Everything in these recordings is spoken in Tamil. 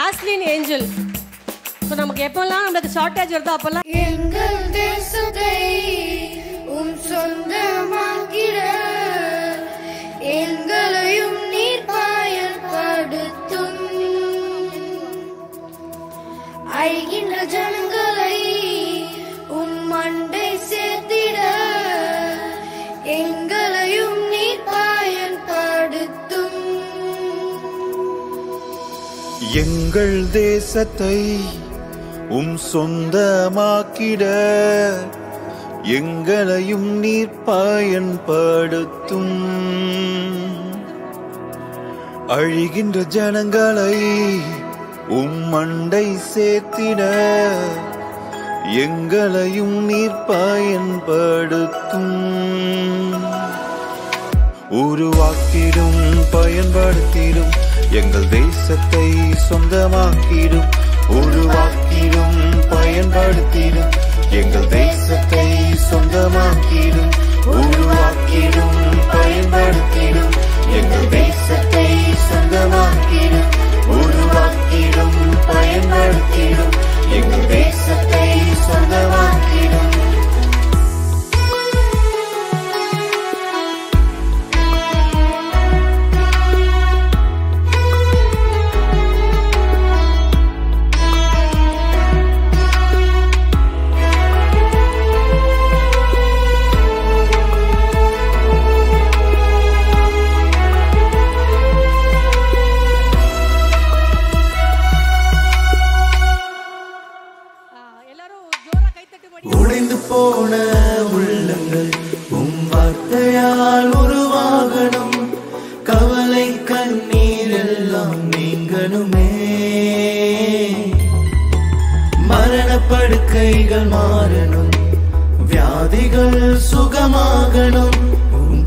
ஆஸ்லின் ஏஞ்சல். ஸோ நமக்கு எப்போல்லாம் நம்மளுக்கு ஷார்ட்டேஜ் வருதோ அப்போல்லாம் எங்கள் தேசத்தை சொந்தமாக்கிட எங்களையும் நீர் பயன்படுத்தும். அழிகின்ற ஜனங்களை மண்டை சேர்த்திட எங்களையும் நீர் பயன்படுத்தும். எங்கள் தேசத்தை சொந்தமாக்கிட எங்களையும் நீர் பயன்படுத்தும். அழிகின்ற ஜனங்களை மண்டை சேர்த்திட எங்களையும் நீர் பயன்படுத்தும். உருவாக்கிடும் பயன்படுத்திடும் எங்கள் தேசத்தை சொந்தமாக்கிடும். உருவாக்கிடும் பயன்படுத்திடும் எங்கள் தேசத்தை சொந்தமாக்கிடும். உருவாக்கிடும் பயன்படுத்திடும் எங்கள் தேசத்தை சொந்தமாக்கிடும். உருவாக்கிடும் பயன்படுத்திடும் எங்கள் தேசத்தை சொந்தமாக்கிடும். உடைந்து போன உள்ளங்கள் வார்த்தையால் உருவாகணும். கவலை கண்ணீர் எல்லாம் நீங்கணுமே. மரணப்படுக்கைகள் மாறணும். வியாதிகள் சுகமாகணும்.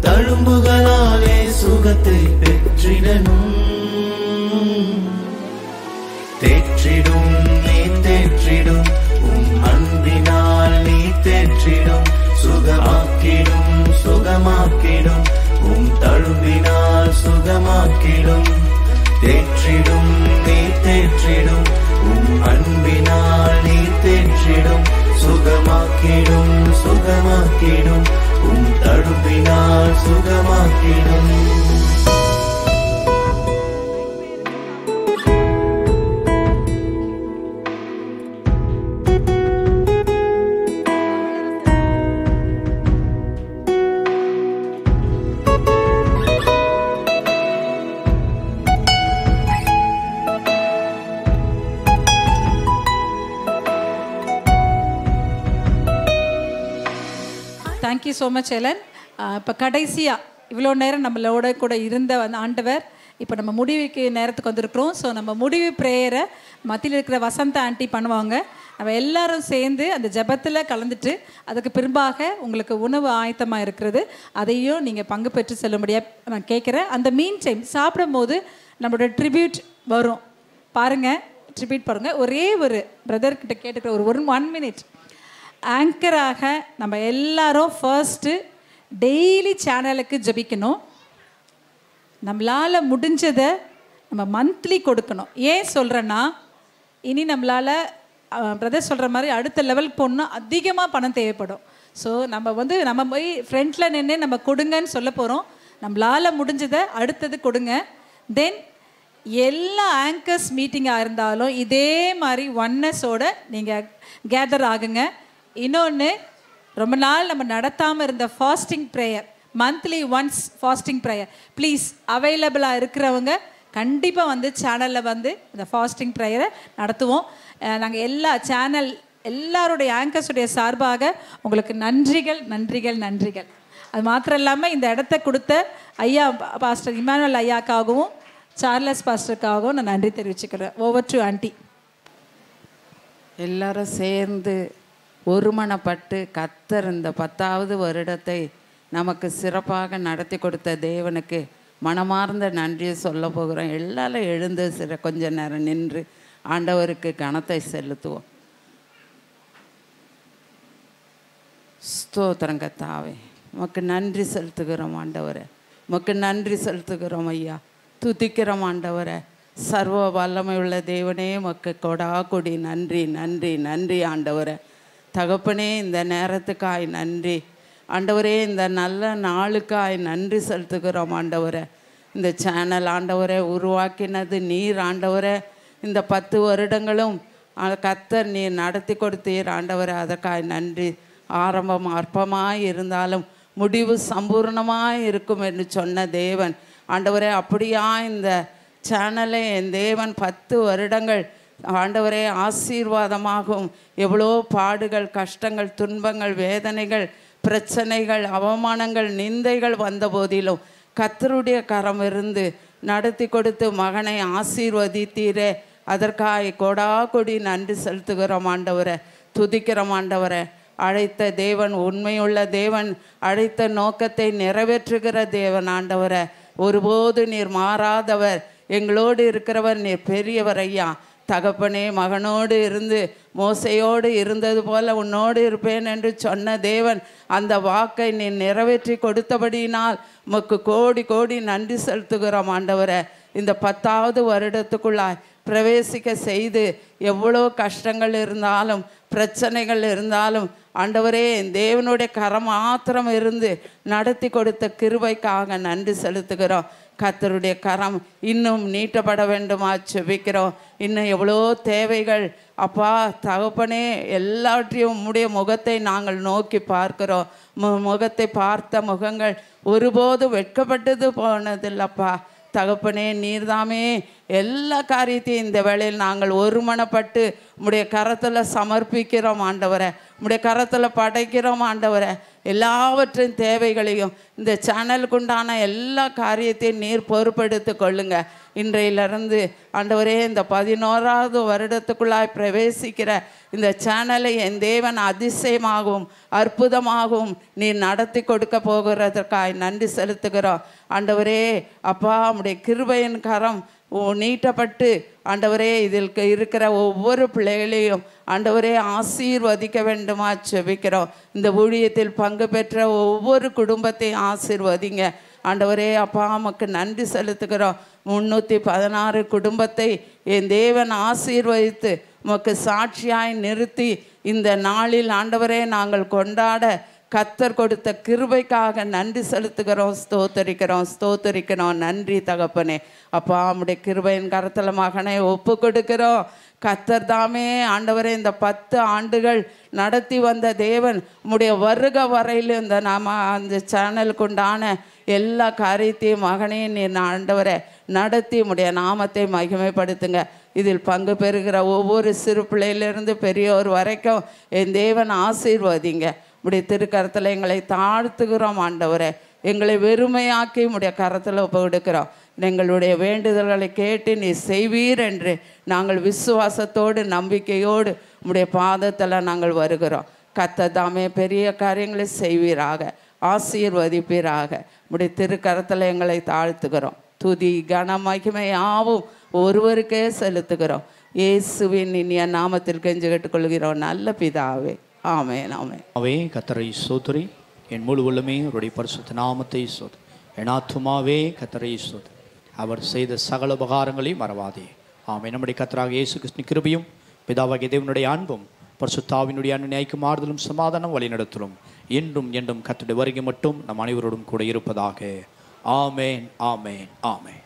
தழும்புகளாலே சுகத்தை பெற்றிடணும். தேற்றிடும் நீ தேற்றிடும் அன்பினால் நீ தேற்றிடும். சுகமாக்கிடும் சுகமாக்கிடும் தழும்பினால் சுகமாக்கிடும். தேற்றிடும் நீ தேற்றிடும் அன்பினால் நீ தேற்றிடும். சுகமாக்கிடும் சுகமாக்கிடும் தழும்பினால் சுகமாக்கிடும். Thank you so much Ellen. இப்போ கடைசியாக இவ்வளோ நேரம் நம்மளோட கூட இருந்த ஆண்டவர் இப்போ நம்ம முடிவுக்கு நேரத்துக்கு வந்திருக்கிறோம். ஸோ நம்ம முடிவு ப்ரேயரை மத்தியில் இருக்கிற வசந்த ஆண்டி பண்ணுவாங்க. நம்ம எல்லாரும் சேர்ந்து அந்த ஜெபத்தில் கலந்துட்டு அதுக்கு பின்பாக உங்களுக்கு உணவு ஆயத்தமாக இருக்கிறது, அதையும் நீங்கள் பங்கு பெற்று செல்லும்படியாக நான் கேட்குறேன். அந்த மீன் டைம் சாப்பிடும் போது நம்மளோட ட்ரிபியூட் வரும் பாருங்கள், ட்ரிபியூட் பாருங்கள். ஒரே ஒரு பிரதர்கிட்ட கேட்டுக்கிற ஒரு 1 மினிட் ஆங்கராக நம்ம எல்லாரும் ஃபர்ஸ்ட்டு டெய்லி சேனலுக்கு ஜபிக்கணும். நம்மளால் முடிஞ்சதை நம்ம மந்த்லி கொடுக்கணும். ஏன் சொல்கிறேன்னா, இனி நம்மளால் பிரதர் சொல்கிற மாதிரி அடுத்த லெவலுக்கு போகணுன்னா அதிகமாக பணம் தேவைப்படும். ஸோ நம்ம போய் ஃப்ரண்ட்டில் நின்று நம்ம கொடுங்கன்னு சொல்ல போகிறோம். நம்மளால் முடிஞ்சதை அடுத்தது கொடுங்க. தென் எல்லா ஆங்கர்ஸ் மீட்டிங்காக இருந்தாலும் இதே மாதிரி ஒன்னஸோடு நீங்கள் கேதர் ஆகுங்க. இன்னொன்று, ரொம்ப நாள் நம்ம நடத்தாமல் இருந்த fasting prayer, monthly once fasting prayer, please அவைலபிளாக இருக்கிறவங்க கண்டிப்பாக வந்து சேனலில் வந்து இந்த ஃபாஸ்டிங் ப்ரேயரை நடத்துவோம். நாங்கள் எல்லா சேனல் எல்லாருடைய ஆங்கர்ஸுடைய சார்பாக உங்களுக்கு நன்றிகள் நன்றிகள் நன்றிகள். அது மாத்திரம் இல்லாமல் இந்த இடத்த கொடுத்த ஐயா பாஸ்டர் இமானுவேல் ஐயாக்காகவும் சார்லஸ் பாஸ்டருக்காகவும் நான் நன்றி தெரிவிச்சுக்கிறேன். Over to aunty. எல்லாரும் சேர்ந்து ஒருமனப்பட்டு கர்த்தர் இந்த 10வது வருடத்தை நமக்கு சிறப்பாக நடத்தி கொடுத்த தேவனுக்கு மனமார்ந்த நன்றியை சொல்ல போகிறோம். எல்லாரும் எழுந்து கொஞ்ச நேரம் நின்று ஆண்டவருக்கு கனத்தை செலுத்துவோம். ஸ்தோத்திரம் கர்த்தாவே, உமக்கு நன்றி செலுத்துகிறோம் ஆண்டவரே, உமக்கு நன்றி செலுத்துகிறோம் ஐயா, துதிக்கிறோம் ஆண்டவரே. சர்வ வல்லமை உள்ள தேவனே உமக்கு கொடா கொடி நன்றி நன்றி நன்றி ஆண்டவரே. தகப்பனே, இந்த நேரத்துக்காய் நன்றி ஆண்டவரே. இந்த நல்ல நாளுக்காய் நன்றி செலுத்துகிறோம் ஆண்டவரே. இந்த சேனல் ஆண்டவரே உருவாக்கினது நீர் ஆண்டவரே. இந்த 10 வருடங்களும் கர்த்தர் நீர் நடத்தி கொடுத்தீர் ஆண்டவரே. அதற்காய் நன்றி. ஆரம்பம் அற்பமாய் இருந்தாலும் முடிவு சம்பூர்ணமாய் இருக்கும் என்று சொன்ன தேவன் ஆண்டவரே, அப்படியா இந்த சேனலை என் தேவன் 10 வருடங்கள் ஆண்டவரே ஆசீர்வாதமாகும். எவ்வளோ பாடுகள், கஷ்டங்கள், துன்பங்கள், வேதனைகள், பிரச்சனைகள், அவமானங்கள், நிந்தைகள் வந்த போதிலும் கர்த்தருடைய கரம் இருந்து நடத்தி கொடுத்து மகனை ஆசீர்வதித்தீரே. அதற்காக கொடா கொடி நன்றி செலுத்துகிறோம் ஆண்டவரே. துதிக்கிறோம் ஆண்டவரே. அழைத்த தேவன் உண்மையுள்ள தேவன், அழைத்த நோக்கத்தை நிறைவேற்றுகிற தேவன் ஆண்டவரே. ஒருபோது நீர் மாறாதவர், எங்களோடு இருக்கிறவர், நீர் பெரியவர் ஐயா. தகப்பனே, மகனோடு இருந்து மோசையோடு இருந்தது போல உன்னோடு இருப்பேன் என்று சொன்ன தேவன் அந்த வாக்கை நீ நிறைவேற்றி கொடுத்தபடியினால் உமக்கு கோடி கோடி நன்றி செலுத்துகிறோம் ஆண்டவரே. இந்த 10வது வருடத்துக்குள்ளாய் பிரவேசிக்க செய்து எவ்வளோ கஷ்டங்கள் இருந்தாலும் பிரச்சனைகள் இருந்தாலும் ஆண்டவரே, தேவனுடைய கரம் மாத்திரம் இருந்து நடத்தி கொடுத்த கிருபைக்காக நன்றி செலுத்துகிறோம். கர்த்தருடைய கரம் இன்னும் நீட்டப்பட வேண்டுமா செபிக்கிறோம். இன்னும் எவ்வளோ தேவைகள் அப்பா தகப்பனே, எல்லாவற்றையும் உம்முடைய முகத்தை நாங்கள் நோக்கி பார்க்கிறோம். முகத்தை பார்த்த முகங்கள் ஒருபோதும் வெட்கப்பட்டது போனதில்லப்பா தகப்பனே. நீர்தாமே எல்லா காரியத்தையும் இந்த வேளையில் நாங்கள் ஒருமனப்பட்டு உம்முடைய கரத்தில் சமர்ப்பிக்கிறோம் ஆண்டவரை. உம்முடைய கரத்தில் படைக்கிறோம் ஆண்டவரை. எல்லாவற்றின் தேவைகளையும் இந்த சேனலுக்கு உண்டான எல்லா காரியத்தையும் நீர் பொறுப்பெடுத்து கொள்ளுங்க. இன்றையிலிருந்து ஆண்டவரே, இந்த 11வது வருடத்துக்குள்ளாய் பிரவேசிக்கிற இந்த சேனலை என் தேவன் அதிசயமாகவும் அற்புதமாகவும் நீர் நடத்தி கொடுக்க போகிறதற்காய் நன்றி செலுத்துகிறோம் ஆண்டவரே. அப்பா, உம்முடைய கிருபையின் கரம் நீட்டப்பட்டு ஆண்டவரே இதில் இருக்கிற ஒவ்வொரு பிள்ளைகளையும் ஆண்டவரே ஆசீர்வதிக்க வேண்டுமா செபிக்கிறோம். இந்த ஊழியத்தில் பங்கு பெற்ற ஒவ்வொரு குடும்பத்தையும் ஆசீர்வதிங்க ஆண்டவரே. அப்பா, உமக்கு நன்றி செலுத்துகிறோம். 316 குடும்பத்தை என் தேவன் ஆசீர்வதித்து உமக்கு சாட்சியாய் நிறுத்தி இந்த நாளில் ஆண்டவரே நாங்கள் கொண்டாட கர்த்தர் கொடுத்த கிருபைக்காக நன்றி செலுத்துகிறோம். ஸ்தோத்தரிக்கிறோம். நன்றி தகப்பனே. அப்பா, உம்முடைய கிருபையின் கரத்தில் மகனை ஒப்பு கொடுக்கிறோம். கர்த்தர் தாமே ஆண்டவரே இந்த 10 ஆண்டுகள் நடத்தி வந்த தேவன் உம்முடைய வருக வரையில் இந்த அந்த சேனலுக்கு உண்டான எல்லா காரியத்தையும் மகனையும் நீர் ஆண்டவரை நடத்தி உம்முடைய நாமத்தை மகிமைப்படுத்துங்க. இதில் பங்கு பெறுகிற ஒவ்வொரு சிறு பிள்ளையிலிருந்து பெரியோர் வரைக்கும் என் தேவன் ஆசீர்வதிங்க. உடைய திருக்கரத்தில் எங்களை தாழ்த்துகிறோம் ஆண்டவரே. எங்களை வெறுமையாக்கி உடைய கரத்தில் ஒப்பு கொடுக்கிறோம். எங்களுடைய வேண்டுதல்களை கேட்டு நீ செய்வீர் என்று நாங்கள் விசுவாசத்தோடு நம்பிக்கையோடு உடைய பாதத்தில் நாங்கள் வருகிறோம். கர்த்தர் தாமே பெரிய காரியங்களை செய்வீராக, ஆசீர்வதிப்பீராக. உடைய திருக்கரத்தில் எங்களை தாழ்த்துகிறோம். துதி கன மகிமை யாவும் ஒருவருக்கே செலுத்துகிறோம். இயேசுவின் இனிய நாமத்தில் கெஞ்சி கேட்டுக்கொள்கிறோம் நல்ல பிதாவே. ஆமென். ஆமென். கர்த்தரை ஸ்தோத்திரி. என் முழு உள்ளமே அவருடைய பரிசுத்த நாமத்தை ஸ்தோத்திரி. என் ஆத்துமாவே கர்த்தரை ஸ்தோத்திரி. அவர் செய்த சகல உபகாரங்களையும் மறவாதே. ஆமென். நம்முடைய கர்த்தராகிய இயேசு கிறிஸ்துவின் கிருபையும் பிதாவாகிய தேவனுடைய அன்பும் பரிசுத்தாவினுடைய அன்பின் ஆறுதலும் சமாதானம் வழிநடத்தலும் என்றும் என்றும் கர்த்தருடைய வருகை மட்டும் நம் அனைவரோடும் கூட இருப்பதாக. ஆமென். ஆமென். ஆமென்.